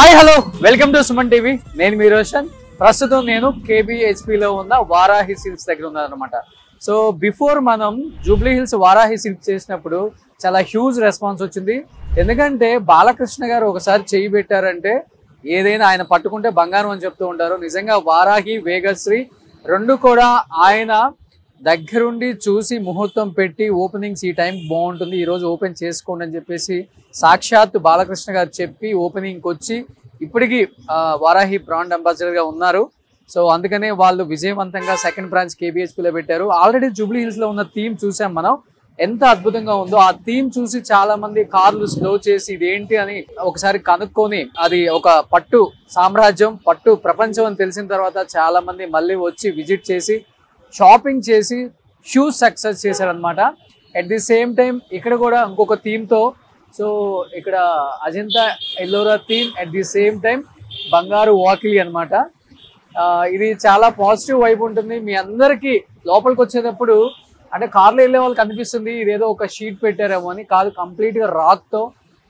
Hi hello welcome to Suman TV. నేను మీ రోషన్. ప్రస్తుతం నేను కేబిహెచ్పిలో ఉన్న వారాహి సిల్క్స్ దగ్గర ఉన్నానన్నమాట. సో బిఫోర్ మనం జూబ్లీ హిల్స్ వారాహి సిల్క్స్ చేసినప్పుడు చాలా హ్యూజ్ రెస్పాన్స్ వచ్చింది. ఎందుకంటే బాలకృష్ణ గారు ఒకసారి చేయి పెట్టారంటే ఏదైనా ఆయన పట్టుకుంటే బంగారం అని చెప్తూ ఉంటారు. నిజంగా వారాహి వేగశ్రీ రెండు కూడా ఆయన దగ్గరుండి చూసి ముహూర్తం పెట్టి ఓపెనింగ్స్ ఈ టైం బాగుంటుంది, ఈరోజు ఓపెన్ చేసుకోండి అని చెప్పేసి సాక్షాత్ బాలకృష్ణ గారు చెప్పి ఓపెనింగ్కి వచ్చి ఇప్పటికీ వారాహి బ్రాండ్ అంబాసిడర్గా ఉన్నారు. సో అందుకనే వాళ్ళు విజయవంతంగా సెకండ్ బ్రాంచ్ కేబిహెచ్పిలో పెట్టారు. ఆల్రెడీ జూబ్లీ హిల్స్లో ఉన్న థీమ్ చూసాం మనం, ఎంత అద్భుతంగా ఉందో. ఆ థీమ్ చూసి చాలా మంది కార్లు స్లో చేసి ఇదేంటి అని ఒకసారి కనుక్కొని అది ఒక పట్టు సామ్రాజ్యం, పట్టు ప్రపంచం అని తెలిసిన తర్వాత చాలా మంది మళ్ళీ వచ్చి విజిట్ చేసి షాపింగ్ చేసి షూస్ సక్సెస్ చేశారనమాట. అట్ ది సేమ్ టైం ఇక్కడ కూడా ఇంకొక థీమ్తో, సో ఇక్కడ Ajanta Ellora theme, at the same time బంగారు వాకిలి అనమాట. ఇది చాలా పాజిటివ్ వైబ్ ఉంటుంది. మీ అందరికీ లోపలికి వచ్చేటప్పుడు అంటే కార్లో వెళ్ళే వాళ్ళకి అనిపిస్తుంది ఇదేదో ఒక షీట్ పెట్టారేమో అని, కాదు, కంప్లీట్గా రాక్తో.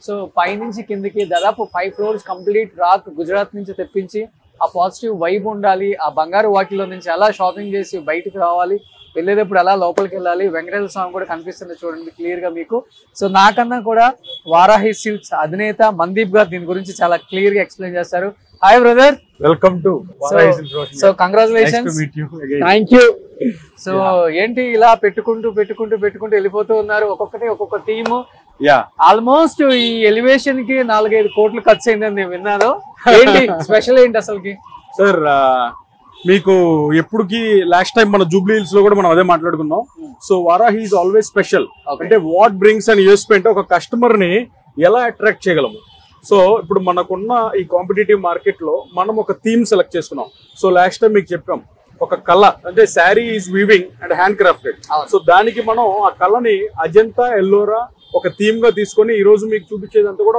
సో పైనుంచి కిందికి దాదాపు 5 floors కంప్లీట్ రాక్ గుజరాత్ నుంచి తెప్పించి ఆ పాజిటివ్ వైబ్ ఉండాలి. ఆ బంగారు వాకిల్లో నుంచి అలా షాపింగ్ చేసి బయటికి రావాలి, వెళ్ళేటప్పుడు అలా లోపలికి వెళ్ళాలి. వెంకటేశ్వర స్వామి కూడా కనిపిస్తుంది చూడండి క్లియర్గా మీకు. సో నాకన్నా కూడా వారాహి సిల్క్స్ అధినేత మందీప్ గారు దీని గురించి చాలా క్లియర్గా ఎక్స్ప్లెయిన్ చేస్తారు. Hi brother, welcome to Varahi silks. So congratulations. Thank you. So ఏంటి ఇలా పెట్టుకుంటూ వెళ్ళిపోతూ ఉన్నారు, ఒక్కొక్క థీమ్. ఆల్మోస్ట్ ఈ ఎలివేషన్ కి 4-5 కోట్లు ఖర్చు అయిందని నేను విన్నాను. ఏంటి స్పెషల్ ఏంటి అసలుకి? సార్ మీకు ఎప్పుడుకి లాస్ట్ టైం మన జూబ్లీ హిల్స్ లో కూడా మనం అదే మాట్లాడుకున్నాం. So Varahi is always special. అంటే వాట్ బ్రింగ్స్ అండ్ యూఎస్పీ అంటే ఒక కస్టమర్ ని ఎలా అట్రాక్ట్ చేయగలము. సో ఇప్పుడు మనకున్న ఈ కాంపిటేటివ్ మార్కెట్ లో మనం ఒక థీమ్ సెలెక్ట్ చేసుకున్నాం. సో లాస్ట్ టైం మీకు చెప్పాం ఒక కళ అంటే sari is weaving and hand crafted. So దానికి మనం ఆ కళని అజంతా ఎల్లోరా ఒక థీమ్ గా తీసుకొని ఈ రోజు మీకు చూపించేదంతా కూడా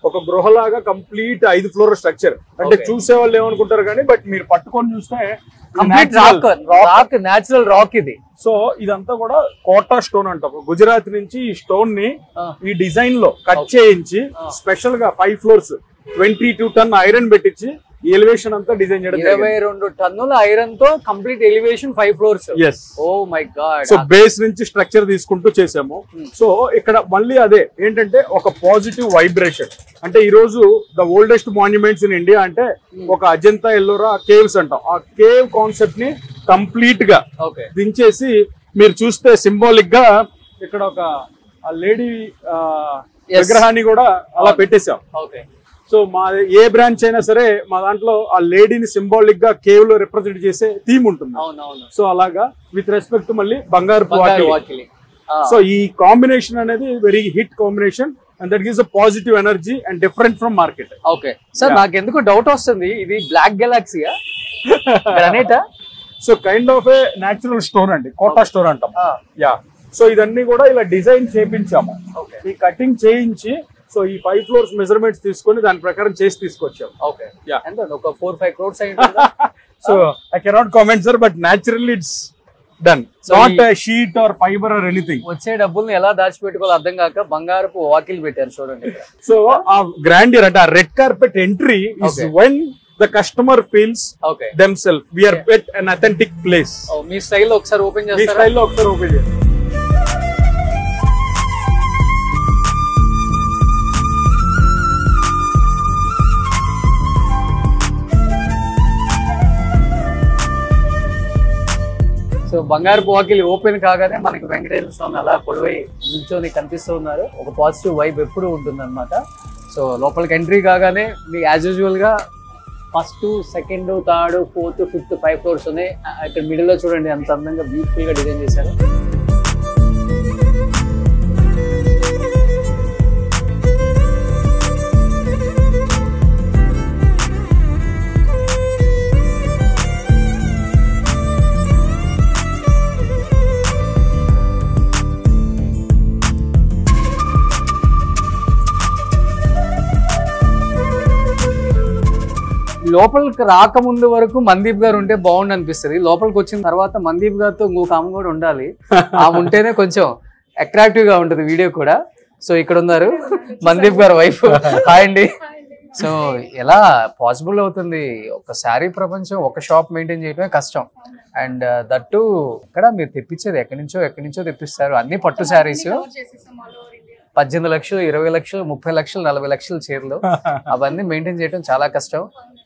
ఒక గృహలాగా కంప్లీట్ 5 floor స్ట్రక్చర్. అంటే చూసే వాళ్ళు ఏమనుకుంటారు కానీ బట్ మీరు పట్టుకొని చూస్తే న్యాచురల్ రాక్ ఇది. సో ఇదంతా కూడా కోటా స్టోన్ అంటాం. గుజరాత్ నుంచి ఈ స్టోన్ ని ఈ డిజైన్ లో కట్ చేయించి స్పెషల్ గా 5 floors 22 ton ఐరన్ పెట్టించి ఎలివేషన్ అంతా డిజైన్ చేయడం. 22 టన్నుల ఐరన్ తో complete elevation 5 floors. Oh my god. So base నుంచి స్ట్రక్చర్ తీసుకుంటూ చేసాము. సో ఇక్కడ మళ్ళీ అదే ఏంటంటే ఒక పాజిటివ్ వైబ్రేషన్. అంటే ఈ రోజు the oldest monuments in India అంటే ఒక అజంతా ఎల్లోరా కేవ్స్ అంటాం. ఆ కేవ్ కాన్సెప్ట్ ని కంప్లీట్ గా దించేసి మీరు చూస్తే సింబాలిక్ గా ఇక్కడ ఒక లేడీ విగ్రహాన్ని కూడా అలా పెట్టేసాం. సో మా ఏ బ్రాంచ్ అయినా సరే మా దాంట్లో ఆ లేడీని సింబాలిక్ గా కేవ్ లో రిప్రజెంట్ చేసే థీమ్ ఉంటుంది. సో అలాగా విత్ రెస్పెక్ట్ టు మళ్ళీ బంగారు వాకిలి. సో ఈ కాంబినేషన్ అనేది very hit combination and that gives a positive energy and different from market. Okay sir, నాకు ఎందుకు డౌట్ వస్తుంది, ఇది బ్లాక్ గెలాక్సీయా గ్రానైటా? So kind of a natural stone అండి, కోటా స్టోన్ అంటాం. యా. సో ఇదన్నీ కూడా ఇలా డిజైన్ చేయించాము. ఈ కటింగ్ చేయించి సో ఈ 5 floors మెజర్మెంట్స్ తీసుకొని దాని ప్రకారం చేసి తీసుకొచ్చాం. ఓకే. యా. అండ్ ఒక 4-5 crores అయ్యింది. So I cannot comment sir, but naturally it's done. Not a sheet or fibre or anything. వచ్చే డబ్బుల్ని ఎలా దాచిపెట్టుకోవాలో అర్థం కాక బంగారపు వాకిల్ పెట్టారు చూడండి. సో ఆ గ్రాండియర్ అంటే ఆ red carpet entry is when the customer feels themselves we are at an authentic place. మీ స్టైల్లో ఒకసారి ఓపెన్ చేస్తారా? మీ స్టైల్లో ఒకసారి ఓపెన్ చేయండి. సో బంగారు వాకిలి ఓపెన్ కాగానే మనకి వెంకటేశ్వర స్వామి అలా పొడవై నిల్చొని కనిపిస్తూ ఉన్నారు. ఒక పాజిటివ్ వైబ్ ఎప్పుడు ఉంటుంది అనమాట. సో లోపలికి ఎంట్రీ కాగానే మీకు యాజ్ యూజువల్ గా 1st, 2nd, 3rd, 4th, 5th 5 floors ఉన్నాయి. ఇక్కడ మిడిల్ లో చూడండి ఎంత అందంగా బ్యూటిఫుల్ గా డిజైన్ చేశారు. లోపలికి రాకముందు వరకు మందీప్ గారు ఉంటే బాగుండు అనిపిస్తుంది. లోపలికి వచ్చిన తర్వాత మందీప్ గారితో ఇంకొక ఆమె కూడా ఉండాలి. ఆమె ఉంటేనే కొంచెం అట్రాక్టివ్ గా ఉంటుంది వీడియో కూడా. సో ఇక్కడ ఉన్నారు మందీప్ గారు వైఫ్. హాయ్ అండి. సో ఎలా పాసిబుల్ అవుతుంది? ఒక శారీ ప్రపంచం ఒక షాప్ మెయింటైన్ చేయడమే కష్టం. అండ్ దట్టు ఇక్కడ మీరు తెప్పించేది ఎక్కడి నుంచో తెప్పిస్తారు. అన్ని పట్టు శారీస్ 18 లక్షలు, 20 లక్షలు, 30 లక్షలు, 40 లక్షల చీరలు అవన్నీ మెయింటైన్ చేయడం చాలా కష్టం.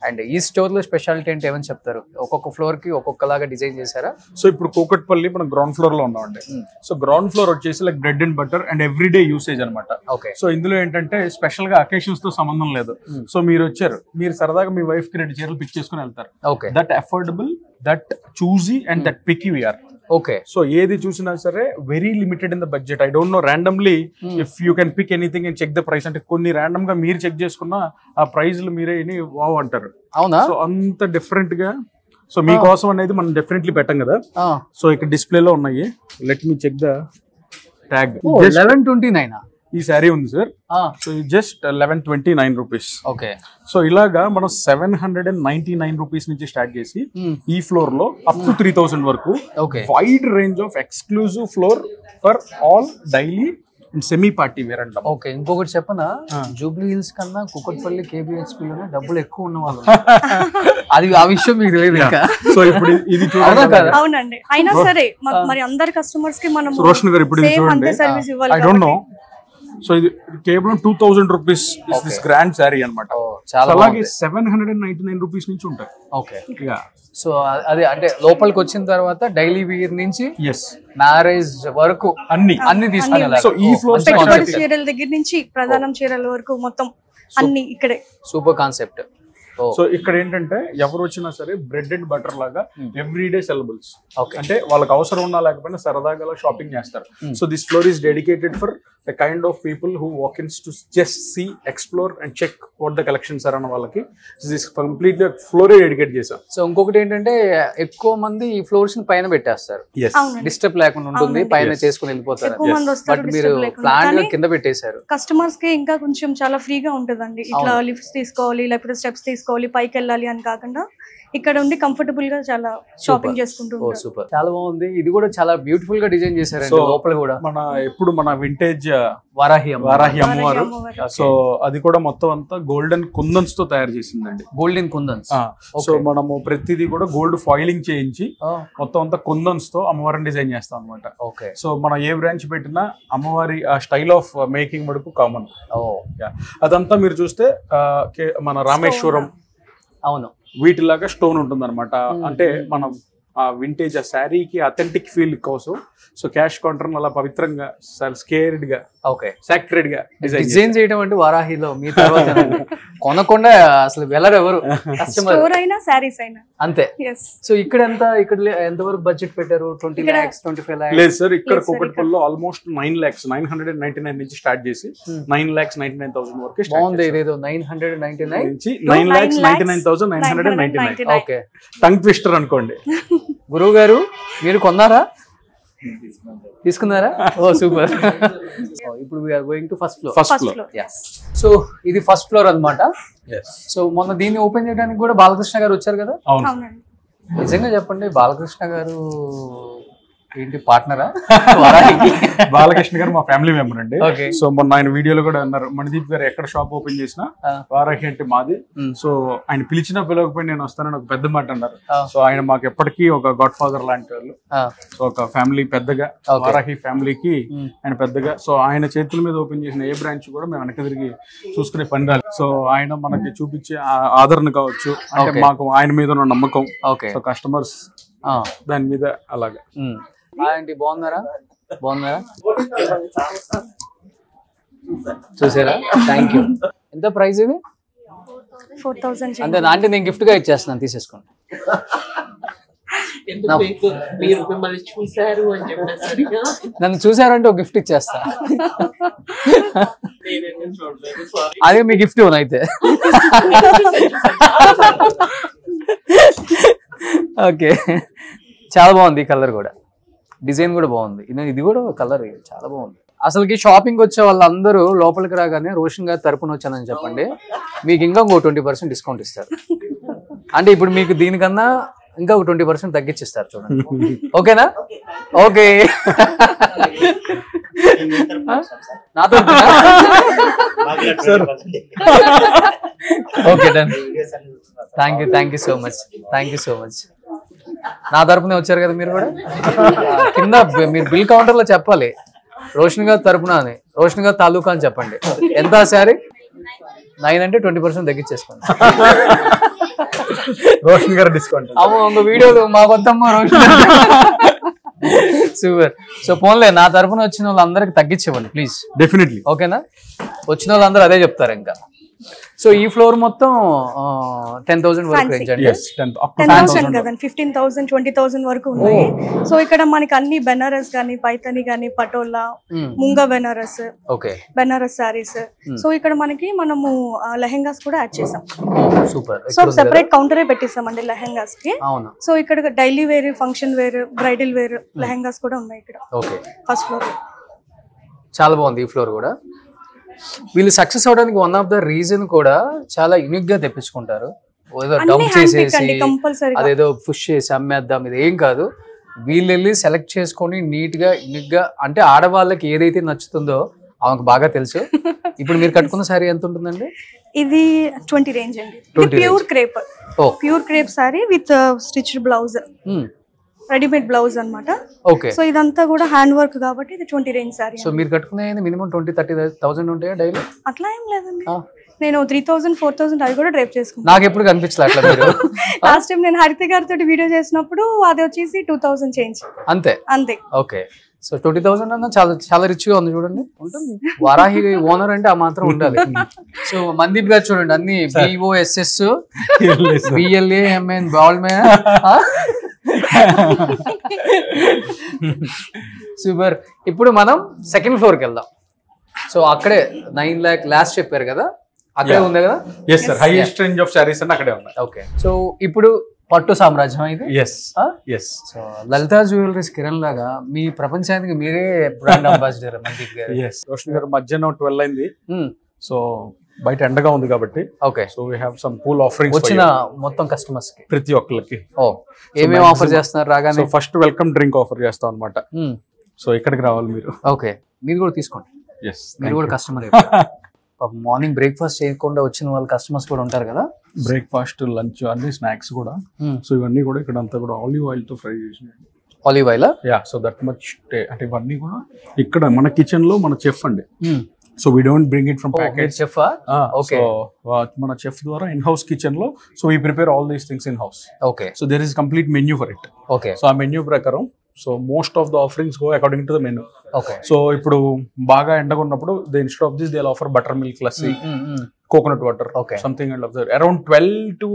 అండ్ ఈ స్టోర్ లో స్పెషాలిటీ అంటే ఏమని చెప్తారు? ఒక్కొక్క ఫ్లోర్ కి ఒక్కొక్కలాగా డిజైన్ చేశారా? సో ఇప్పుడు కూకట్పల్లి మనం గ్రౌండ్ ఫ్లోర్ లో ఉన్నామండి. సో గ్రౌండ్ ఫ్లోర్ వచ్చేసి like bread and butter and everyday usage అనమాట. ఓకే. సో ఇందులో ఏంటంటే స్పెషల్ గా అకేషన్స్ తో సంబంధం లేదు. సో మీరు వచ్చారు, మీరు సరదాగా మీ వైఫ్ కి 2 చీరలు పిక్ చేసుకుని వెళ్తారు. Okay. That affordable, that choosy and that picky we are. Okay. So ఏది చూసినా సరే very limited in the budget. I don't know randomly if you can pick anything and check the price. అంటే కొన్ని random గా మీరు check చేసుకున్న ఆ ప్రైజ్లు మీరే వావ్ అంటారు. అవునా? సో అంత డిఫరెంట్ గా. సో మీకోసం అనేది మనం డెఫినెట్లీ పెట్టాం కదా. సో ఇక్కడ డిస్ప్లే లో ఉన్నాయి. Let me check the tag. 1129 ఈ శారీ ఉంది sir. So just 1129 rupees. Okay. So ఇలాగా మనం 799 రూపీస్ నుంచి స్టార్ట్ చేసి ఈ ఫ్లోర్ లో అప్ టు 3000 వరకు wide range of exclusive floor for all daily and semi party wear అంటాం. ఓకే. ఇంకొకటి చెప్పనా, జూబ్లీ హిల్స్ కన్నా కుకట్పల్లి KBHP లోనే డబ్బులు ఎక్కువ ఉన్న వాళ్ళు. అది ఆ విషయం మీకు తెలియదు ఇంకా. సో ఇప్పుడు ఇది అవునండి. అయినా సరే మరి అందరి కస్టమర్స్ కి మనం రోషన్ గారు ఇప్పుడు చూడండి. I don't no. సో ఇది కేవలం 2000 రూపీస్ దిస్ గ్రాండ్ శారీ అనమాట. అలాగే 799 రూపీస్ నుంచి ఉంటాయి. ఓకే. సో అది అంటే లోపలికి వచ్చిన తర్వాత డైలీ వేర్ నుంచి మ్యారేజ్ వరకు అన్ని తీసుకుని. సో ఈ ఫ్లోర్ చీరల దగ్గర నుంచి ప్రధానం చీరల వరకు మొత్తం అన్ని ఇక్కడే. Super concept. సో ఇక్కడ ఏంటంటే ఎవరు వచ్చినా సరే బ్రెడ్ అండ్ బటర్ లాగా ఎవ్రీడే సెలబుల్స్. అంటే వాళ్ళకి అవసరం ఉన్నా లేకపోయినా సరదాగా షాపింగ్ చేస్తారు. So this floor is dedicated for the kind of people who walk ins to just see, explore and check what the collections are అన్న వాళ్ళకి దిస్ కంప్లీట్లీ ఫ్లోరే డెడికేట్ చేశాం. సో ఇంకొకటి ఏంటంటే ఎక్కువ మంది ఈ ఫ్లోర్స్ ని పైన పెట్టేస్తారు, డిస్టర్బ్ లేకుండా ఉంటుంది, పైన చేసుకుని వెళ్ళిపోతారు. బట్ మీరు ప్లాన్ కింద పెట్టేశారు. కస్టమర్స్ కి ఇంకా కొంచెం చాలా ఫ్రీగా ఉంటుందండి. ఇట్లా లిఫ్ట్స్ తీసుకోవాలి లేకపోతే స్టెప్స్ తీసుకోవాలి, పైకి వెళ్ళాలి అని కాకుండా ఇక్కడ ఉండి కంఫర్టబుల్ గా చాలా షాపింగ్ చేసుకుంటూ ఉంటారు. సూపర్, చాలా బాగుంది. ఇది కూడా చాలా బ్యూటిఫుల్ గా డిజైన్ చేశారండి. లోపల కూడా మన వింటేజ్ వారాహి అమ్మవారు. సో అది కూడా మొత్తం అంతా గోల్డెన్ కుందన్స్ తో తయారు చేసిందండి. గోల్డెన్ కుందన్స్. సో మనము ప్రతిదీ కూడా గోల్డ్ ఫాయిలింగ్ చేయించి మొత్తం అంతా కుందన్స్ తో అమ్మవారిని డిజైన్ చేస్తాం అనమాట. ఓకే. సో మనం ఏ బ్రాంచ్ పెట్టినా అమ్మవారి ఆ స్టైల్ ఆఫ్ మేకింగ్ మటుకు కామన్. అదంతా మీరు చూస్తే మన రామేశ్వరం అవును వీటిలాగా స్టోన్ ఉంటుంది అనమాట. అంటే మనం ఆ వింటేజ్ ఆ శారీకి అథెంటిక్ ఫీల్ కోసం సో క్యాష్ కౌంటర్ అలా పవిత్రంగా స్కేర్డ్ గా సాక్రెడ్ గా డిజైన్ చేయడం అంటే వారాహిలో మీ తర్వాత కొనకుండా అసలు వెళ్ళరు ఎవరు స్టోర్ అయినా సారీస్ అయినా అంతే. సో ఇక్కడ ఎంత వరకు బడ్జెట్ పెట్టారు? 20 lakhs 25 lakhs? లేదు సార్, ఇక్కడ కూకట్పల్లిలో ఆల్మోస్ట్ 9 lakhs 999 నుంచి స్టార్ట్ చేసి 9,99,000 వరకు బాగుంది. ఇదేదో 999 నుంచి 9,99,999. ఓకే, టంగ్ ట్విస్టర్ అనుకోండి. గురువు గారు మీరు కొన్నారా? తీసుకున్నారా? Oh super. ఇప్పుడు we are going to first floor. So ఇది ఫస్ట్ ఫ్లోర్ అన్నమాట. సో మొన్న దీన్ని ఓపెన్ చేయడానికి కూడా బాలకృష్ణ గారు వచ్చారు కదా? నిజంగా చెప్పండి, బాలకృష్ణ గారు ఏంటి పార్ట్నరా? బాలకృష్ణ గారు మా ఫ్యామిలీ మెంబర్ అండి. సో మొన్న ఆయన వీడియోలో కూడా అన్నారు, మణిదీప్ గారు ఎక్కడ షాప్ ఓపెన్ చేసినా వారాహి అంటే మాది. సో ఆయన పిలిచినా పిలవకపోయి నేను వస్తానని ఒక పెద్ద మాట అన్నారు. సో ఆయన మాకు ఎప్పటికీ ఒక గాడ్ ఫాదర్ లాంటి వాళ్ళు. సో ఒక ఫ్యామిలీ పెద్దగా, వారాహి ఫ్యామిలీకి ఆయన పెద్దగా. సో ఆయన చేతుల మీద ఓపెన్ చేసిన ఏ బ్రాంచ్ కూడా మేము వెనక తిరిగి చూసుకునే పని రాలి. సో ఆయన మనకి చూపించే ఆదరణ కావచ్చు, అంటే మాకు ఆయన మీద ఉన్న నమ్మకం, సో కస్టమర్స్ దాని మీద అలాగా. ఆంటీ బాగున్నారా? చూసారా? Thank you. ఎంత ప్రైస్ ఇది? 4000. అంతే అంటే నేను గిఫ్ట్ గా ఇచ్చేస్తున్నాను, తీసేసుకోండి. నన్ను చూసారంటే ఒక గిఫ్ట్ ఇచ్చేస్తా. అదే మీ గిఫ్ట్ అయితే. ఓకే, చాలా బాగుంది. ఈ కలర్ కూడా, డిజైన్ కూడా బాగుంది. ఇది కూడా కలర్ చాలా బాగుంది. అసలుకి షాపింగ్ వచ్చే వాళ్ళందరూ లోపలికి రాగానే రోషన్ గారి తరపున వచ్చానని చెప్పండి, మీకు ఇంకా ఇంకో 20% డిస్కౌంట్ ఇస్తారు. అంటే ఇప్పుడు మీకు దీనికన్నా ఇంకా ఒక 20% తగ్గించిస్తారు చూడండి. ఓకేనా? ఓకే. నాతో okay done. Thank you so much. నా తరపునే వచ్చారు కదా మీరు కూడా. కింద మీరు బిల్ కౌంటర్ లో చెప్పాలి రోషన్ గారి తరపున అని, రోషన్ గారి తాలూకా అని చెప్పండి. ఎంత శారీ? 9 అంటే 20% తగ్గించేసుకోండి. రోషన్ గారు డిస్కౌంట్. అమ్మో ఇంకో వీడియోలు మా కొత్తమ్మ రోషన్. సూపర్. సో పోన్లే, నా తరపున వచ్చిన వాళ్ళందరికి తగ్గించేవ్వండి ప్లీజ్. డెఫినెట్లీ. ఓకేనా? వచ్చిన వాళ్ళందరూ అదే చెప్తారు ఇంకా. సో ఈ ఫ్లోర్ మొత్తం 10,000 వరకు రేంజ్ అండి. 10,000 కదండి, 15,000 20,000 వరకు ఉన్నాయి. సో ఇక్కడ మనకి అన్ని బెనారస్ గానీ, పైతని గానీ, పటోలా, ముంగా బెనారస్, బెనారస్ సారీస్. సో ఇక్కడ మనము లెహెంగాస్ కూడా యాడ్ చేసాం. సూపర్. సో సెపరేట్ కౌంటరే పెట్టిస్తామండి లెహెంగాస్ కి. సో ఇక్కడ daily wear, function wear, bridal wear lehengas కూడా ఉన్నాయి ఇక్కడ ఫస్ట్ ఫ్లోర్. చాలా బాగుంది ఈ ఫ్లోర్ కూడా. వీళ్ళు సక్సెస్ అవడానికి వన్ ఆఫ్ ద రీజన్ కూడా చాలా యూనిక్ గా తెప్పించుకుంటారు. ఏదో డంప్ చేసేసి అదేదో పుష్ చేసి అమ్మేద్దాం, ఇది ఏం కాదు. వీళ్ళు వెళ్ళి సెలెక్ట్ చేసుకొని నీట్ గా యూనిక్ గా, అంటే ఆడవాళ్ళకి ఏదైతే నచ్చుతుందో ఆమెకు బాగా తెలుసు. ఇప్పుడు మీరు కట్టుకున్న సారీ ఎంత ఉంటుందండి? ఇది 20 రేంజ్ అండి. Pure crepe sorry with stitched blouse, readymade blouse అన్నమాట. ఓకే. సో ఇదంతా కూడా హ్యాండ్ వర్క్ కాబట్టి ఇది 20 రేంజ్ సారీ. సో మీరు కట్టుకునే మినిమం 20-30,000 ఉంటాయా డైలీ? అట్లా ఏం లేదండి, నేను 3,000-4,000 అది కూడా డ్రైప్ చేసుకున్నాను. నాకు ఎప్పుడు కనిపించలే అట్లా మీరు. లాస్ట్ టైం నేను హరిత గారితో వీడియో చేసినప్పుడు అది వచ్చేసి 2,000 చేంజ్ అంతే. ఓకే. సో 20,000 అన్న చాలా రిచ్ గా ఉంది చూడండి. ఉంటుంది, వారాహి ఓనర్ అంటే ఆ మాత్రం ఉండాలి. సో మందీప్ గారు చూడండి, అన్ని BOSS BLAMN బాల్ మే. సూపర్. ఇప్పుడు మనం సెకండ్ ఫ్లోర్ కి వెళ్దాం. సో అక్కడే 9 lakh లాస్ట్ చెప్పారు కదా, అక్కడే ఉంది కదా? yes sir, highest range of sarees అన్న అక్కడే ఉన్నాయి. ఓకే. సో ఇప్పుడు పట్టు సామ్రాజ్యం ఇది. yes. So Lalitha jewelleries Kiran లాగా మీ ప్రపంచానికి మీరే బ్రాండ్ అంబాసిడర్ మందీప్ గారు. yes, రోషన్ గారు మధ్యాహ్నం 12 అయింది. సో బయట ఎండగా ఉంది కాబట్టి okay. So we have some cool offerings వచ్చిన మొత్తం కస్టమర్స్ కి, ప్రతి ఒక్కరికి. ఏమేమి ఆఫర్ చేస్తున్నారు రాగానే? So first welcome drink offer చేస్తాం అన్నమాట. సో ఇక్కడికి రావాలి మీరు. ఓకే, మీరు కూడా తీసుకోండి. yes, మీరు కూడా కస్టమర్. మార్నింగ్ బ్రేక్ఫాస్ట్ చేయకుండా వచ్చిన వాళ్ళ కస్టమర్స్ కూడా ఉంటారు కదా. బ్రేక్ఫాస్ట్, లంచ్, అన్ని స్నాక్స్ కూడా. సో ఇవన్నీ కూడా ఇక్కడ అంతా కూడా ఆలివ్ ఆయిల్ తో ఫ్రై చేసినాయి. Olive oil? Yeah. So that much అంటే ఇవన్నీ కూడా ఇక్కడ మన కిచెన్ లో మన చెఫ్ అండి. So we don't bring it from package. Chef? Okay. So మన చెఫ్ ద్వారా ఇన్ హౌస్ కిచెన్ లో, so we prepare all these things in house. Okay. So there is complete menu for it. Okay. So ఆ menu ప్రకారం so most of the offerings go according to the menu. Okay. So ఇప్పుడు బాగా ఎండగా ఉన్నప్పుడు they instead of this they offer butter milk, lassi, coconut water, something and of around 12 to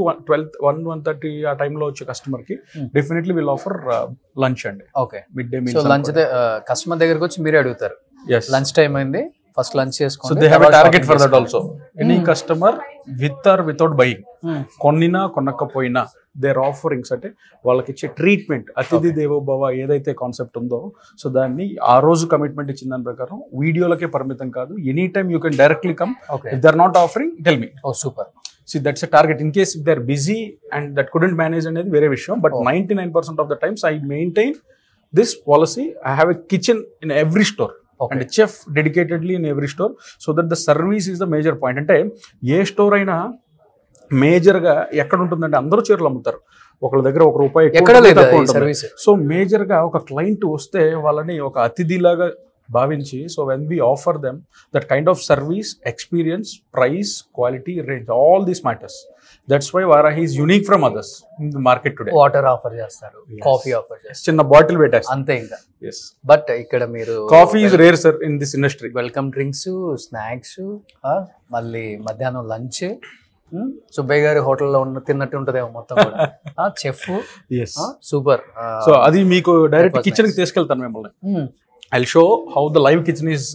1:30 ఆ టైంలో వచ్చే customer కి డెఫినెట్లీ విల్ ఆఫర్ లంచ్ అండి. Okay. Mid day meal. So lunch customer దగ్గరకు వచ్చి మీరే అడుగుతారు, లంచ్ టైం అయింది, ఫస్ట్ లంచ్ చేసుకోండి. So they have a target for that also. Any customer with or without buying, కొన్నినా కొనకపోయినా దేర్ ఆఫరింగ్స్, అంటే వాళ్ళకి ఇచ్చే ట్రీట్మెంట్, అతిథి దేవో భవ ఏదైతే కాన్సెప్ట్ ఉందో, సో దాన్ని ఆ రోజు కమిట్మెంట్ ఇచ్చిన దాని ప్రకారం వీడియోలకే పరిమితం కాదు, any time you can directly come. If they are not offering, tell me. Oh super. See, that's a target. In case if they're busy and that couldn't manage అనేది వేరే విషయం, but 99% of the times I maintain this policy. I have a kitchen in every store. And a chef dedicatedly in every store, so that the service is the major point. అంటే ఏ store అయినా major గా ఎక్కడ ఉంటుందంటే అందరూ చీరలు అమ్ముతారు, ఒకళ్ళ దగ్గర ₹1 సో మేజర్ గా ఒక క్లయింట్ వస్తే వాళ్ళని ఒక అతిథిలాగా భావించి, so when we offer them that kind of service, experience, price, quality, range, all these matters. That's why Varahi is unique from others in the market today. Water offer చేస్తారు, coffee offer చేస్తారు, చిన్న bottle పెట్టేస్తారు అంతే ఇంకా. yes, but ఇక్కడ మీరు coffee is rare sir in this industry. Welcome drinks, snacks, మళ్ళీ మధ్యాహ్నం లంచ్, సుబ్బయ్య గారి హోటల్లో తిన్నట్టు ఉంటదేమో మొత్తం కూడా. Chef super. సో అది మీకు డైరెక్ట్ కిచెన్ కి తీసుకెళ్తాను మిమ్మల్ని. I'll show how the live kitchen is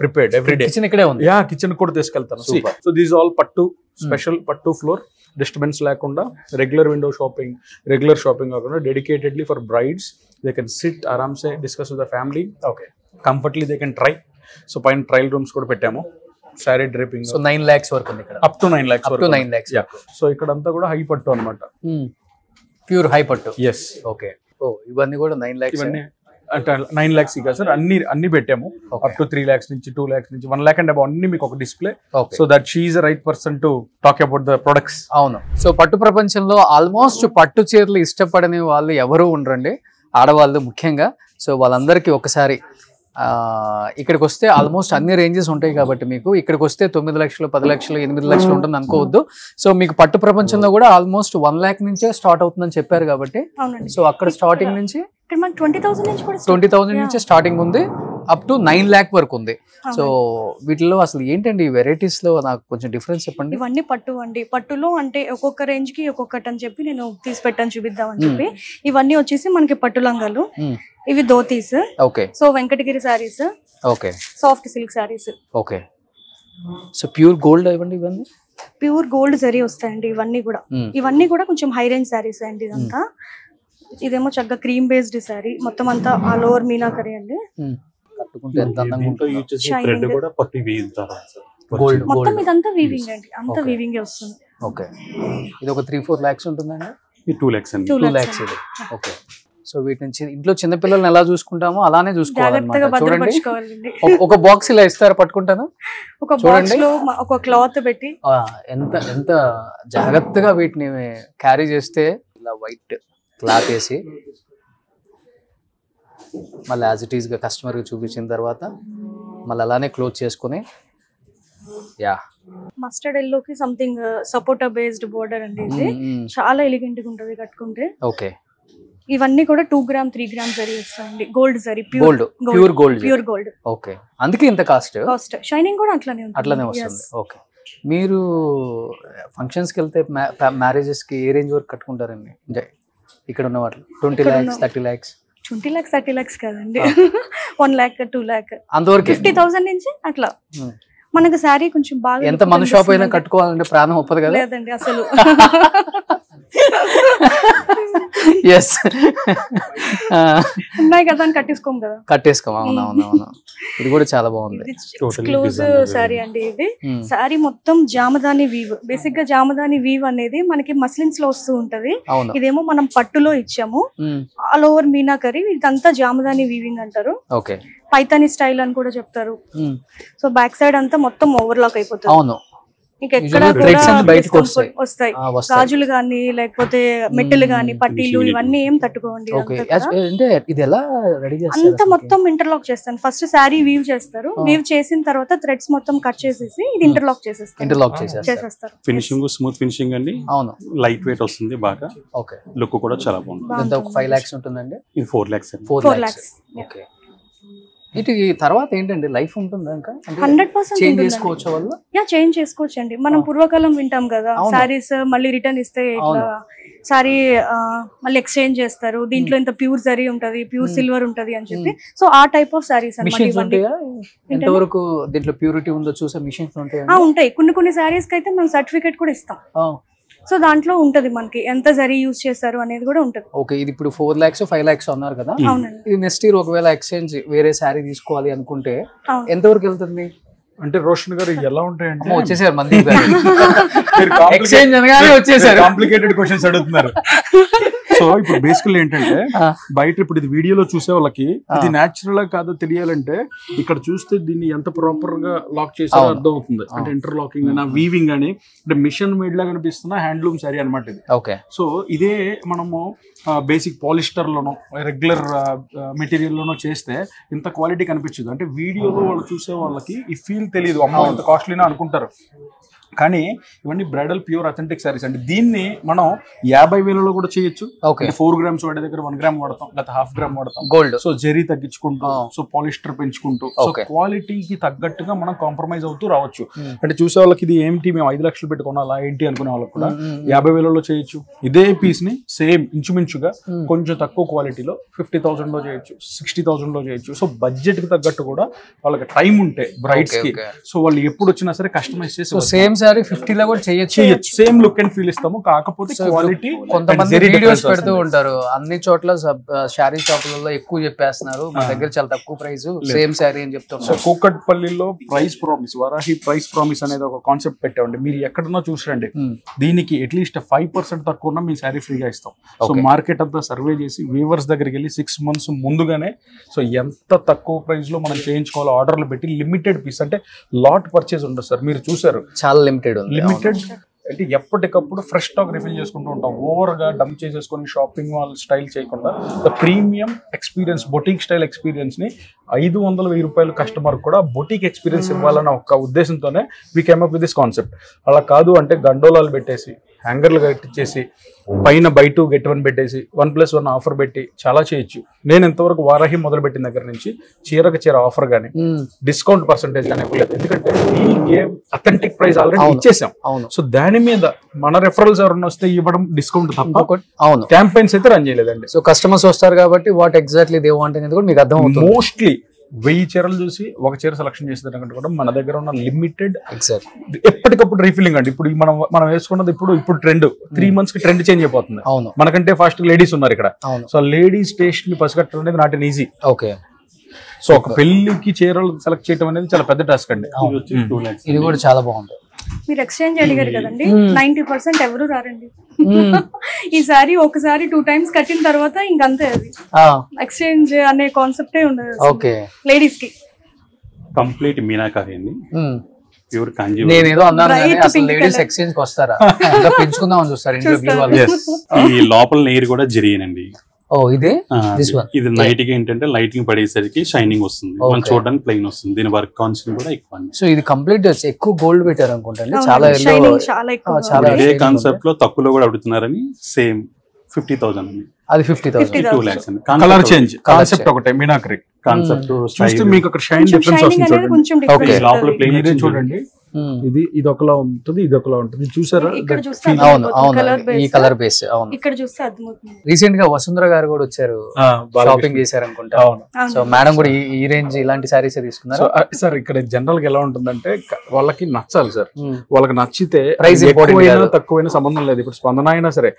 prepared every day. Kitchen ikkade undi. Yeah, kitchen kuda తీసుకెళ్తాను. So these all pattu special pattu floor, disturbance లేకుండా, regular window shopping, regular shopping కాకుండా dedicatedly for brides. They can sit aram se discuss with the family. Okay. Comfortably they can try. So పైన trial rooms కూడా పెట్టాము. Sorry draping. So 9 lakhs వరకు ఉంది ఇక్కడ. Up to 9 lakhs వరకు. Up to 9 lakhs. Yeah. So ఇక్కడ అంతా కూడా హై పట్టు అన్నమాట. ప్యూర్ హై పట్టు. Yes. Okay. ఓ ఇవన్నీ కూడా 9 lakhs. ఇవన్నీ అంటే 9 lakhs కదా సార్, అన్ని పెట్టాము. అప్ టు 3 lakhs నుంచి 2 lakhs నుంచి 1 lakh అండ్ అబౌవ్ అన్ని మీకు ఒక display. So that she is the right person to talk about the products. అవును. సో పట్టు ప్రపంచంలో ఆల్మోస్ట్ పట్టు చీరలు ఇష్టపడని వాళ్ళు ఎవరు ఉండరండి, ఆడవాళ్ళు ముఖ్యంగా. సో వాళ్ళందరికీ ఒకసారి ఇక్కడికి వస్తే ఆల్మోస్ట్ అన్ని రేంజెస్ ఉంటాయి కాబట్టి మీకు ఇక్కడికి వస్తే 9 లక్షలు 10 లక్షలు 8 లక్షలు ఉంటుంది అనుకోవద్దు. సో మీకు పట్టు ప్రపంచంలో కూడా ఆల్మోస్ట్ 1 lakh నుంచే స్టార్ట్ అవుతుందని చెప్పారు కాబట్టి, సో అక్కడ స్టార్టింగ్ నుంచి 20,000 నుంచి స్టార్టింగ్ ఉంది, అప్ టు 9 lakh వరకు ఉంది. సో వీటిలో అసలు ఏంటండి వెరైటీస్ లో నాకు కొంచెం డిఫరెన్స్ చెప్పండి. ఇవన్నీ పట్టు అండి. పట్టులో అంటే ఒక్కొక్క రేంజ్ కి ఒక్కొక్కటి అని చెప్పి నేను తీసి పెట్టాను చూపిద్దామని చెప్పి. ఇవన్నీ వచ్చేసి మనకి పట్టు లంగాలు, ఇవి dhotis. Okay. So Venkatagiri saris, okay, soft silk saris. Okay. So pure gold ఇవ్వండి, ఇవన్నీ ప్యూర్ గోల్డ్ జరీ వస్తాయండి. ఇవన్నీ కూడా కొంచెం హై రేంజ్ సారీస్ అండి. ఇదంతా ఇదేమో చక్కగా క్రీమ్ బేస్డ్ సారీ, మొత్తం అంతా ఆల్ ఓవర్ మీనాకరీ అండి. కట్టుకుంటే ఎంత అందంగా ఉంటుంది. గోల్డ్ మొత్తం ఇదంతా వీవింగ్ అండి, అంతా వీవింగ్ వస్తుంది. ఓకే. ఇది ఒక 3-4 lakhs ఉంటుందండి. 2 lakhs అండి. 2 lakhs ఇది. ఓకే. సో వీటి నుంచి ఇంట్లో చిన్న పిల్లల్ని ఎలా చూసుకుంటామో అలానే చూసుకోవాలన్నమాట. చూడండి, ఒక బాక్స్ ఇలా ఇస్తారు, పట్టుకుంటాను. ఒక బాక్స్ లో ఒక క్లాత్ పెట్టి ఎంత ఎంత జాగ్రత్తగా వీటిని క్యారీ చేస్తే, ఇలా వైట్ క్లాత్ వేసి మళ్ళీ యాజ్ ఇట్ ఈస్ గా కస్టమర్ కి చూపించిన తర్వాత మళ్ళీ అలానే క్లోజ్ చేసుకుని, యా మస్టర్డ్ ఎల్లో కి సంథింగ్ సపోటా బేస్డ్ బోర్డర్ అండి. ఇది చాలా ఎలిగెంట్ గా ఉంటది కట్టుకుంటే. ఓకే. ఇవన్నీ కూడా 2 grams 3 grams జరీ వస్తాయండి. Gold zari, pure gold. Okay. అందుకే ఇంత కాస్ట్. షైనింగ్ కూడా అట్లానే వస్తుంది. ఓకే. మీరు ఫంక్షన్స్ కి వెళ్తే మ్యారేజెస్ కి ఏ రేంజ్ వరకు కట్టుకుంటారండి? ఇక్కడ ఉన్న వాటిలో 20 lakhs 30 lakhs 20 lakhs 30 lakhs కాదండి, 1 lakh 2 lakh అంతవరకు 50,000 నుంచి అట్లా. మనకు శారీ కొంచెం బాగా ఎంత మన షాప్ అయినా కట్టుకోవాలంటే ప్రాణం ఒప్పదు కదా. లేదండి అసలు. ఎస్, ఉన్నాయి కదా అని కట్టేసుకోం కదా. అవునవునవును. ఇది కూడా చాలా బాగుంది. ఎక్స్క్లూజివ్ శారీ అండి ఇది. శారీ మొత్తం జామదాని వీవ్. బేసిక్ గా జామదాని వీవ్ అనేది మనకి మస్లిన్స్ లో వస్తూ ఉంటది. ఇదేమో మనం పట్టులో ఇచ్చాము. ఆల్ ఓవర్ మీనాకరీ, ఇదంతా జామదాని వీవింగ్ అంటారు. ఓకే. పైతాని స్టైల్ అని కూడా చెప్తారు. సో బ్యాక్ సైడ్ అంతా మొత్తం ఓవర్లాక్ అయిపోతుంది. అవును. ఎక్కడ వస్తాయి గాజులు గానీ, లేకపోతే మెట్టలు గానీ, పట్టీలు ఇవన్నీ ఏం తట్టుకోండి. అంతా మొత్తం ఇంటర్లాక్ చేస్తాను. ఫస్ట్ శారీ వీవ్ చేస్తారు. వీవ్ చేసిన తర్వాత థ్రెడ్స్ మొత్తం కట్ చేసేసి ఇది ఇంటర్లాక్ చేసేస్తారు. ఫినిషింగ్ స్మూత్ ఫినిషింగ్ అండి. అవును, లైట్ వెయిట్ వస్తుంది బాగా. ఓకే. లుక్ కూడా చాలా బాగుంది. 5 lakhs ఉంటుందండి. ఇది 4 lakhs. 4 lakhs. ఓకే. ఇటు తర్వాత ఏంటండి లైఫ్ ఉంటుందా? 100% చేంజ్ చేసుకోవచ్చు వాళ్ళు. చేంజ్ చేసుకోవచ్చు అండి. మనం పూర్వకాలం వింటాం కదా, సారీస్ మళ్ళీ రిటర్న్ ఇస్తే ఇట్లా సారీ మళ్ళీ ఎక్స్చేంజ్ చేస్తారు, దీంట్లో ఇంత ప్యూర్ జరీ ఉంటది, ప్యూర్ సిల్వర్ ఉంటది అని చెప్పి. సో ఆ టైప్ ఆఫ్ సారీస్ ఎంతవరకు దీంట్లో ప్యూరిటీ ఉందో చూసే మిషన్స్ ఉంటాయి. కొన్ని సారీస్ కి అయితే మనం సర్టిఫికేట్ కూడా ఇస్తాం. సో దాంట్లో ఉంటది మనకి ఎంత జరీ యూజ్ చేస్తారు అనేది కూడా ఉంటది. ఓకే. ఇది ఇప్పుడు 4 lakhs 5 lakhs అన్నారు కదా. ఇది నెక్స్ట్ ఇయర్ ఒకవేళ ఎక్స్చేంజ్ వేరే శారీ తీసుకోవాలి అనుకుంటే ఎంతవరకు వెళ్తుంది? అంటే రోషన్ గారు ఎలా ఉంటాయంటే, వచ్చేసారు మంది ఎక్స్చేంజ్ అనగానే వచ్చేసారు. కాంప్లికేటెడ్ క్వశ్చన్స్ అడుగుతున్నారు. సో ఇప్పుడు బేసికల్ ఏంటంటే, బయట ఇప్పుడు ఇది వీడియోలో చూసే వాళ్ళకి ఇది న్యాచురల్ గా కాదో తెలియాలంటే ఇక్కడ చూస్తే దీన్ని ఎంత ప్రాపర్ గా లాక్ చేసారో అర్థం అవుతుంది. అంటే ఇంటర్లాకింగ్ అయినా వీవింగ్ అని, అంటే మిషన్ మేడ్ లా కనిపిస్తున్న హ్యాండ్లూమ్ సారీ అనమాట ఇది. ఓకే. సో ఇదే మనము బేసిక్ పాలిస్టర్ లోనో రెగ్యులర్ మెటీరియల్ లోనో చేస్తే ఇంత క్వాలిటీ కనిపించదు. అంటే వీడియోలో వాళ్ళు చూసే వాళ్ళకి ఈ ఫీల్ తెలియదు, అమ్మ ఇంత కాస్ట్లీనా అనుకుంటారు. కానీ ఇవన్నీ బ్రైడల్ ప్యూర్ అథెంటిక్ సారీస్ అండి. దీన్ని మనం 50,000లో కూడా చేయొచ్చు. 4 grams వాడే దగ్గర 1 gram వాడతాం, లేకపోతే 1/2 gram వాడతాం. గోల్డ్. సో జెరీ తగ్గించుకుంటూ, సో పాలిస్టర్ పెంచుకుంటూ, సో క్వాలిటీకి తగ్గట్టుగా మనం కాంప్రమైజ్ అవుతూ రావచ్చు. అంటే చూసే వాళ్ళకి ఇది ఏంటి మేము 5 లక్షలు పెట్టుకోవాలా ఏంటి అనుకునే వాళ్ళకి కూడా 50,000లో చేయొచ్చు. ఇదే పీస్ ని సేమ్ ఇంచుమించుగా కొంచెం తక్కువ క్వాలిటీలో 50,000లో చేయొచ్చు, 60,000లో చేయొచ్చు. సో బడ్జెట్ కి తగ్గట్టు కూడా వాళ్ళకి టైం ఉంటే బ్రైడ్స్ కి, సో వాళ్ళు ఎప్పుడు వచ్చినా సరే కస్టమైజ్ చేసి సేమ్ సారీ 50 లో కూడా చేయొచ్చు. సేమ్ లుక్ అండ్ ఫీల్ ఇస్తాము. కాకపోతే క్వాలిటీ కొంతమంది వీడియోస్ పెడుతూ ఉంటారు, అన్ని చోట్ల శారీ షాపులలో ఎక్కువ చెప్పేస్తున్నారు, మన దగ్గర చాలా తక్కువ ప్రైస్ సేమ్ శారీ అని చెప్తున్నారు. కూకట్పల్లిలో price promise, Varahi price promise అనేది ఒక కాన్సెప్ట్ పెట్టామండి. మీరు ఎక్కడన్నా చూసిరండి, దీనికి అట్లీస్ట్ 5% తక్కువ మీ శారీ ఫ్రీగా ఇస్తాం. సో మార్కెట్ అంతా సర్వే చేసి వీవర్స్ దగ్గరికి వెళ్ళి 6 months ముందుగానే సో ఎంత తక్కువ ప్రైస్ లో మనం చేయించుకోవాలో ఆర్డర్లు పెట్టి లిమిటెడ్ పీస్, అంటే లాట్ పర్చేజ్ ఉండదు సార్. మీరు చూసారు చాలా లిమిటెడ్ అంటే ఎప్పటికప్పుడు ఫ్రెష్ స్టాక్ రిఫిల్ చేసుకుంటూ ఉంటాం. ఓవర్ గా డంప్ చేసేసుకొని షాపింగ్ మాల్ స్టైల్ చేయకుండా the premium experience, boutique style experience ని 500-1000 రూపాయలు కస్టమర్ కూడా బొటిక్ ఎక్స్పీరియన్స్ ఇవ్వాలన్న ఒక ఉద్దేశంతోనే we came up with this concept. అలా కాదు అంటే గండోలాలు పెట్టేసి, హ్యాంగర్లు కట్టించేసి, పైన బై 2 get 1 పెట్టేసి 1+1 ఆఫర్ పెట్టి చాలా చేయొచ్చు. నేను ఇంతవరకు వారాహి మొదలు పెట్టిన దగ్గర నుంచి చీరకు చీర ఆఫర్ గానీ డిస్కౌంట్ పర్సెంటేజ్ కానీ ఇవ్వలేదు. ఎందుకంటే ఈ గేమ్ అథెంటిక్ ప్రైస్ ఆల్రెడీ ఇచ్చేసాం. సో దాని మీద మన రెఫరల్స్ ఎవరైనా వస్తే ఇవ్వడం డిస్కౌంట్ తప్ప క్యాంపెయిన్స్ అయితే రన్ చేయలేదండి. సో కస్టమర్స్ వస్తారు కాబట్టి వాట్ ఎగ్జాక్ట్లీ దే వాంట్ అనేది కూడా మీకు అర్థం అవుతుంది. మోస్ట్లీ 1000 చీరలు చూసి ఒక చీర సెలక్షన్ చేసేదానికంటే కూడా మన దగ్గర ఉన్న లిమిటెడ్ ఎప్పటికప్పుడు రీఫిల్లింగ్ అండి. ఇప్పుడు మనం వేసుకున్నది ఇప్పుడు ట్రెండ్ 3 months కి ట్రెండ్ చేంజ్ అయిపోతుంది. మనకంటే ఫాస్ట్ లేడీస్ ఉన్నారు ఇక్కడ. సో లేడీస్ టేస్ట్ ని పసిగట్టడం అనేది not an easy. Okay. So ఒక పెళ్లికి చీరలు సెలెక్ట్ చేయడం అనేది చాలా పెద్ద టాస్క్ అండి. ఇది కూడా చాలా బాగుంది. మీరు ఎక్స్చేంజ్ అడిగారు కదండి, 90% ఎవరు రారండి. ఈసారి ఒకసారి 2 times కట్టిన తర్వాత ఇంకంతే, అది ఎక్స్చేంజ్ అనే కాన్సెప్టే ఉండదు లేడీస్ కి. కంప్లీట్ మీనాకారి అండి, ప్యూర్ కాంజీవరం. నేనేదో అన్నాను కానీ అసలు లేడీస్ ఎక్స్చేంజ్ కి వస్తారా, పెంచుకుందాం చూస్తారు. ఈ లోపల నెయిర్ కూడా జరిగినండి. ఇది నైట్ కి ఏంటంటే లైటింగ్ పడేసరికి షైనింగ్ వస్తుంది, మనం చూడడానికి ప్లెయిన్ వస్తుంది. దీని వర్క్ కాన్సెప్ట్ కూడా ఎక్కువ. సో ఇది కంప్లీట్ ఎక్కువ గోల్డ్ పెట్టారు అనుకుంటా, చాలా ఇదే కాన్సెప్ట్ లో తక్కువలో కూడా అడుగుతున్నారని. సేమ్ 50,000 అండి, అది 50,000 2 lakhs అండి. కలర్ చేంజ్ కాన్సెప్ట్ ఒకటే మీనాకరి కాన్సెప్ట్ చూస్తే మీకు అక్కడ షైన్ డిఫరెన్స్ వస్తుంది. లోపల ప్లెయిన్ చూడండి, ఇది ఒకలా ఉంటుంది, ఇది ఒకలా ఉంటుంది. చూసారా? అవును ఈ కలర్ బేస్. అవును, ఇక్కడ చూస్తే అర్థమవుతుంది. రీసెంట్ గా వసుంధర గారు కూడా వచ్చారు, షాపింగ్ చేశారు అనుకుంటా. సో మేడం కూడా ఈ రేంజ్ ఇలాంటి సారీస్ తీసుకున్నారు. సార్ ఇక్కడ జనరల్ గా ఎలా ఉంటుందంటే వాళ్ళకి నచ్చాలి సార్. వాళ్ళకి నచ్చితే ప్రైస్ ఎక్కువైనా తక్కువైనా సంబంధం లేదు. ఇప్పుడు స్పందన అయినా సరే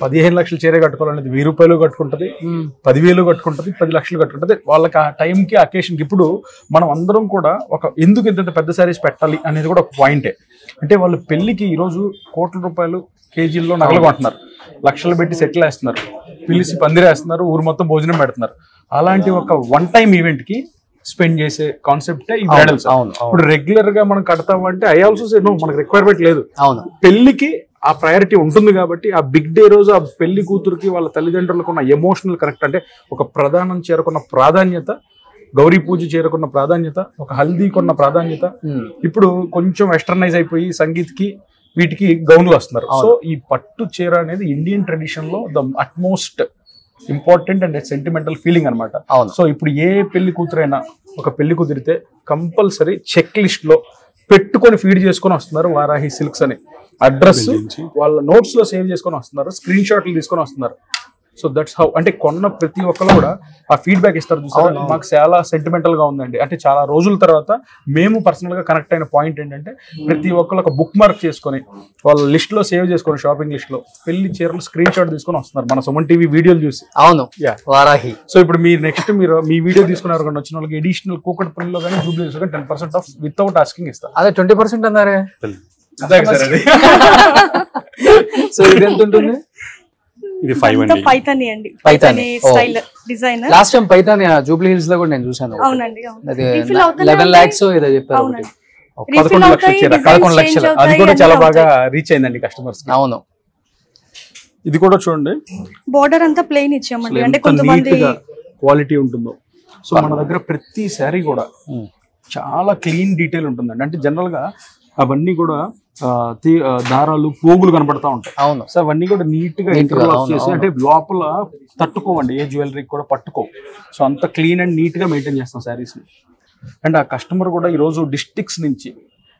15 లక్షల చీర కట్టుకోవాలనేది 1000 రూపాయలు కట్టుకుంటది, 10,000 కట్టుకుంటది, 10 లక్షలు కట్టుకుంటది. వాళ్ళకి ఆ టైం కి అకేషన్ కి. ఇప్పుడు మనం అందరం కూడా ఎందుకు ఇంత పెద్ద సారీస్ పెట్టాలి అనేది కూడా పాయింటే. అంటే వాళ్ళు పెళ్లికి ఈరోజు కోట్ల రూపాయలు కేజీల్లో నగలు కొంటున్నారు, లక్షలు పెట్టి సెటిల్ వేస్తున్నారు, పిలిచి పందిరేస్తున్నారు, ఊరు మొత్తం భోజనం పెడుతున్నారు. అలాంటి ఒక 1 time ఈవెంట్ కి స్పెండ్ చేసే కాన్సెప్ట్ ఈ బ్రైడల్స్. ఇప్పుడు రెగ్యులర్ గా మనం కడతామంటే ఐ ఆల్సో సే నో, మనకు రిక్వైర్మెంట్ లేదు. పెళ్లికి ఆ ప్రయారిటీ ఉంటుంది కాబట్టి ఆ బిగ్ డే రోజు ఆ పెళ్లి కూతురికి వాళ్ళ తల్లిదండ్రులకు ఉన్న ఎమోషనల్ కనెక్ట్, అంటే ఒక ప్రధానం చేరుకున్న ప్రాధాన్యత, గౌరీ పూజ చేరుకున్న ప్రాధాన్యత, ఒక హల్దీకి ఉన్న ప్రాధాన్యత ఇప్పుడు కొంచెం వెస్టర్నైజ్ అయిపోయి సంగీత్ కి వీటికి గౌన్లు వస్తున్నారు. సో ఈ పట్టు చీర అనేది ఇండియన్ ట్రెడిషన్ లో the utmost important and sentimental feeling అనమాట. సో ఇప్పుడు ఏ పెళ్లి కూతురైనా ఒక పెళ్లి కుదిరితే కంపల్సరీ చెక్ లిస్ట్ లో పెట్టుకొని ఫీడ్ చేసుకొని వస్తున్నారు వారాహి సిల్క్స్ అని. అడ్రస్ వాళ్ళ నోట్స్ లో సేవ్ చేసుకొని వస్తున్నారు, స్క్రీన్ షాట్లు తీసుకొని వస్తున్నారు. So that's how. అంటే కొన్న ప్రతి ఒక్కరు కూడా ఆ ఫీడ్బ్యాక్ ఇస్తారు. చూసారు, మాకు చాలా సెంటిమెంటల్ గా ఉందండి. అంటే చాలా రోజుల తర్వాత మేము పర్సనల్ గా కనెక్ట్ అయిన పాయింట్ ఏంటంటే ప్రతి ఒక్కరు ఒక బుక్ మార్క్ చేసుకొని వాళ్ళ లిస్ట్ లో సేవ్ చేసుకొని షాపింగ్ లిస్ట్ లో పెళ్లి చీరలు స్క్రీన్ షాట్ తీసుకొని వస్తున్నారు మన సుమన్ టీవీ వీడియోలు చూసి. అవును, వారాహి. సో ఇప్పుడు మీరు నెక్స్ట్ మీ వీడియో తీసుకున్నారు కానీ వచ్చిన వాళ్ళకి అడిషనల్ కూకట్పల్లిలో కానీ జూబ్లీహిల్స్ కానీ 10% ఆఫ్ వితౌట్ ఆస్కింగ్ ఇస్తారు. అదే 20% అన్నారే. సో ఇది ఎంత ఉంటుంది? ఇది 5 అండి. పైతాని అండి, Paithani style design. Last time Paithani Jubilee hills లో కూడా నేను చూసాను. అవునండి, అది 11 lakhs ఏదో చెప్పారు. 11 లక్షల చీర, 11 లక్షలు. అది కూడా చాలా బాగా రీచ్ అయిందండి కస్టమర్స్. అవును, ఇది కూడా చూడండి, బోర్డర్ అంతా ప్లెయిన్ ఇచ్చామండి. అంటే కొంతమంది క్వాలిటీ ఉంటుందో. సో మన దగ్గర ప్రతి శారీ కూడా చాలా క్లీన్ డీటెయిల్ ఉంటుందండి. అంటే జనరల్ గా అవన్నీ కూడా దారాలు పోగులు కనబడతా ఉంటాయి. అవును. సో అవన్నీ కూడా నీట్ గా ఇంటర్లాక్ చేసి, అంటే లోపల తట్టుకోవండి, ఏ జ్యువెలరీ కూడా పట్టుకో. సో అంత క్లీన్ అండ్ నీట్ గా మెయింటైన్ చేస్తాం శారీస్ ని. అండ్ ఆ కస్టమర్ కూడా ఈరోజు డిస్ట్రిక్ట్స్ నుంచి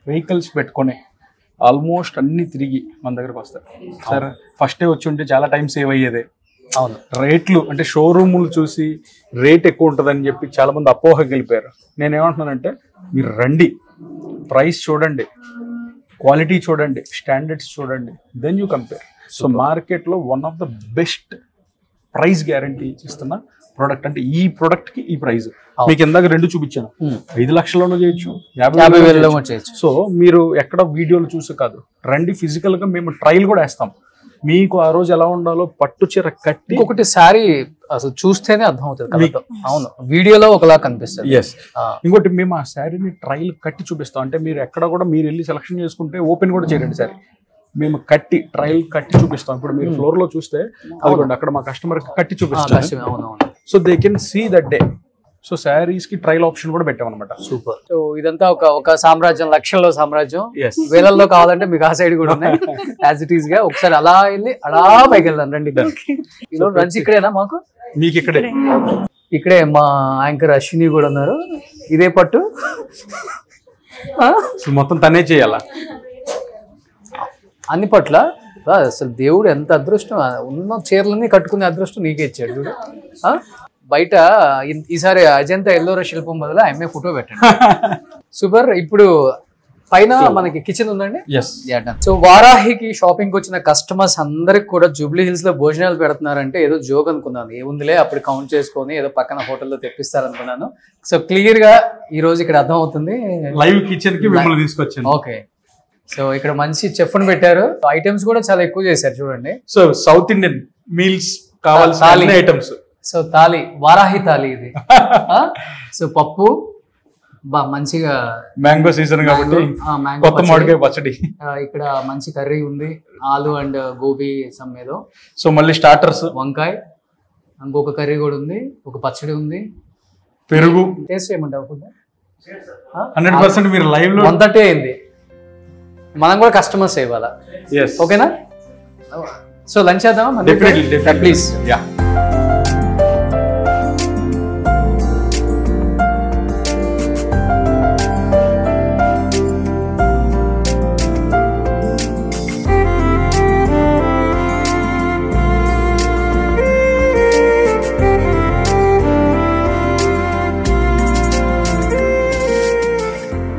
వెహికల్స్ పెట్టుకొని ఆల్మోస్ట్ అన్ని తిరిగి మన దగ్గరకు వస్తారు. సార్ ఫస్ట్ డే వచ్చి ఉంటే చాలా టైం సేవ్ అయ్యేదే. అవును. రేట్లు అంటే షోరూములు చూసి రేట్ ఎక్కువ ఉంటుందని చెప్పి చాలా మంది అపోహకి వెళ్ళిపోయారు. నేనేమంటున్నానంటే మీరు రండి, ప్రైస్ చూడండి, క్వాలిటీ చూడండి, స్టాండర్డ్స్ చూడండి, దెన్ యూ కంపేర్. సో మార్కెట్లో one of the best price guarantee ఇస్తున్న ప్రోడక్ట్ అంటే ఈ ప్రోడక్ట్ కి ఈ ప్రైస్. మీకు ఇందాక 2 చూపించాను, 5 లక్షల్లోనూ చేయొచ్చు, 50,000 చేయొచ్చు. సో మీరు ఎక్కడ వీడియోలు చూసి కాదు, రండి ఫిజికల్ గా మేము ట్రయల్ కూడా వేస్తాం. మీకు ఆ రోజు ఎలా ఉండాలో పట్టు చీర కట్టి ఒకటి శారీ అసలు చూస్తేనే అర్థం అవుతుంది. అవును, వీడియోలో ఒకలా కనిపిస్తుంది. ఎస్. ఇంకోటి మేము ఆ శారీని ట్రయల్ కట్టి చూపిస్తాం. అంటే మీరు ఎక్కడ కూడా మీరు వెళ్ళి సెలక్షన్ చేసుకుంటే ఓపెన్ కూడా చేయరండి శారీ, మేము కట్టి ట్రయల్ కట్టి చూపిస్తాం. ఇప్పుడు మీరు ఫ్లోర్ లో చూస్తే అదిగోండి అక్కడ మా కస్టమర్ కట్టి చూపిస్తాం. So they can see that day. So sarees కి ట్రయల్ ఆప్షన్ కూడా పెట్టాం అనమాట. సూపర్. సో ఇదంతా ఒక సామ్రాజ్యం, లక్షల్లో సామ్రాజ్యం. వేలల్లో కావాలంటే మీకు ఆ సైడ్ కూడా ఉన్నాయి యాజ్ ఇట్ ఈస్ గా. ఒకసారి అలా వెళ్ళి అలా పైకి వెళ్దాం రండి. ఈరోజు లంచ్ ఇక్కడేనా మాకు? మీకు ఇక్కడే మా యాంకర్ అశ్విని కూడా ఉన్నారు. ఇదే పట్టు మొత్తం తనే చేయాలా అన్ని పట్ల. అసలు దేవుడు ఎంత అదృష్టం, ఉన్న చీరలన్నీ కట్టుకునే అదృష్టం నీకే ఇచ్చాడు చూడు. బయట ఈసారి అజంతా ఎల్లోరా శిల్పం బదులు ఆమె ఫోటో పెట్టండి. సూపర్. ఇప్పుడు పైన మనకి కిచెన్ ఉందండి. సో వారాహికి షాపింగ్ వచ్చిన కస్టమర్స్ అందరికి కూడా జూబ్లీ హిల్స్ లో భోజనాలు పెడుతున్నారంటే ఏదో జోక్ అనుకున్నాను. ఏముందిలే అప్పుడు కౌంట్ చేసుకొని ఏదో పక్కన హోటల్లో తెప్పిస్తారనుకున్నాను. సో క్లియర్ గా ఈ రోజు ఇక్కడ అర్థం అవుతుంది. లైవ్ కిచెన్ కి మిమ్మల్ని తీసుకొచ్చాను. ఓకే. సో ఇక్కడ మంచి చెఫ్ ని పెట్టారు. ఐటమ్స్ కూడా చాలా ఎక్కువ చేశారు చూడండి. సో సౌత్ ఇండియన్ మీల్స్ కావాల్సిన ఐటమ్స్. సో తాలి, వారాహి తాలి ఇది. సో పప్పు మంచిగా, మ్యాంగో సీజన్ కాబట్టి కొత్త మామిడికాయ పచ్చడి, ఇక్కడ మంచి కర్రీ ఉంది, ఆలు అండ్ గోబీ సమ్ ఏదో. సో మళ్ళీ స్టార్టర్స్, వంకాయ, ఇంకొక కర్రీ కూడా ఉంది, ఒక పచ్చడి ఉంది, పెరుగు. టేస్ట్ చేయమంటావు? 100% మీరు లైవ్ లో 130 అయింది. మనం కూడా కస్టమర్స్ ఇవ్వాలా? ఓకేనా? సో లంచ్ చేద్దామా? ప్లీజ్. యా.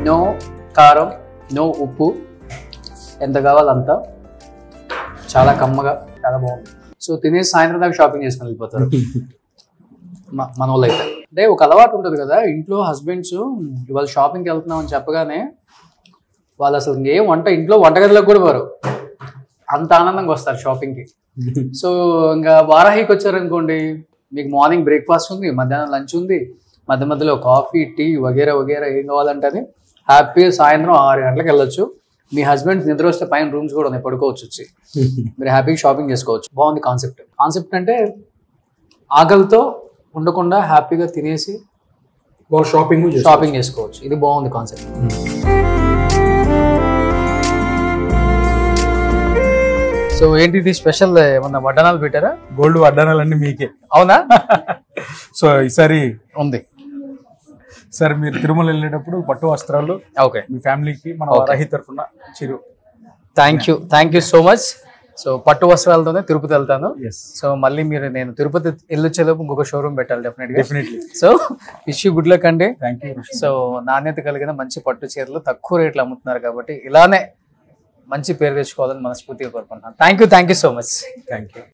నో కారం, నో ఉప్పు, ఎంత కావాలంతా, చాలా కమ్మగా, చాలా బాగుంది. సో తినేసి సాయంత్రం దాకా షాపింగ్ చేసుకుని వెళ్ళిపోతారు మన వాళ్ళు అయితే. అంటే ఒక అలవాటు ఉంటుంది కదా ఇంట్లో, హస్బెండ్స్ ఇవాళ షాపింగ్కి వెళ్తున్నాం అని చెప్పగానే వాళ్ళు అసలు ఏం ఇంట్లో వంటగదిలోకి కూడా వారు అంత ఆనందంగా వస్తారు షాపింగ్కి. సో ఇంకా వారాహికి వచ్చారనుకోండి, మీకు మార్నింగ్ బ్రేక్ఫాస్ట్ ఉంది, మధ్యాహ్నం లంచ్ ఉంది, మధ్య మధ్యలో కాఫీ, టీ వగేరా వగేరా ఏం కావాలంటే అది. హ్యాపీగా సాయంత్రం 6 గంటలకు వెళ్ళొచ్చు. మీ హస్బెండ్ నిద్ర వస్తే పైన రూమ్స్ కూడా ఉన్నాయి, పడుకోవచ్చు వచ్చి. మీరు హ్యాపీగా షాపింగ్ చేసుకోవచ్చు. బాగుంది కాన్సెప్ట్. కాన్సెప్ట్ అంటే ఆకలితో ఉండకుండా హ్యాపీగా తినేసి షాపింగ్ చేసుకోవచ్చు. ఇది బాగుంది కాన్సెప్ట్. సో ఏంటి స్పెషల్ ఏమన్నా వడ్డానాలు పెట్టారా? గోల్డ్ వడ్డానాలు అన్ని మీకే. అవునా? సో ఈసారి ఉంది సార్. మీరు తిరుమల వెళ్ళేటప్పుడు పట్టు వస్త్రాలు ఓకే మీ ఫ్యామిలీకి మన వారాహి తరఫున చిరు. Thank you so much. So పట్టు వస్త్రాలతోనే తిరుపతి వెళ్తాను. సో మళ్ళీ నేను తిరుపతి వెళ్ళొచ్చేలోపు ఇంకొక షోరూమ్ పెట్టాలి definitely. So wish you good luck అండి. సో నాణ్యత కలిగిన మంచి పట్టు చీరలు తక్కువ రేట్లు అమ్ముతున్నారు కాబట్టి ఇలానే మంచి పేరు తెచ్చుకోవాలని మనస్ఫూర్తిగా కోరుకుంటున్నాను. Thank you so much.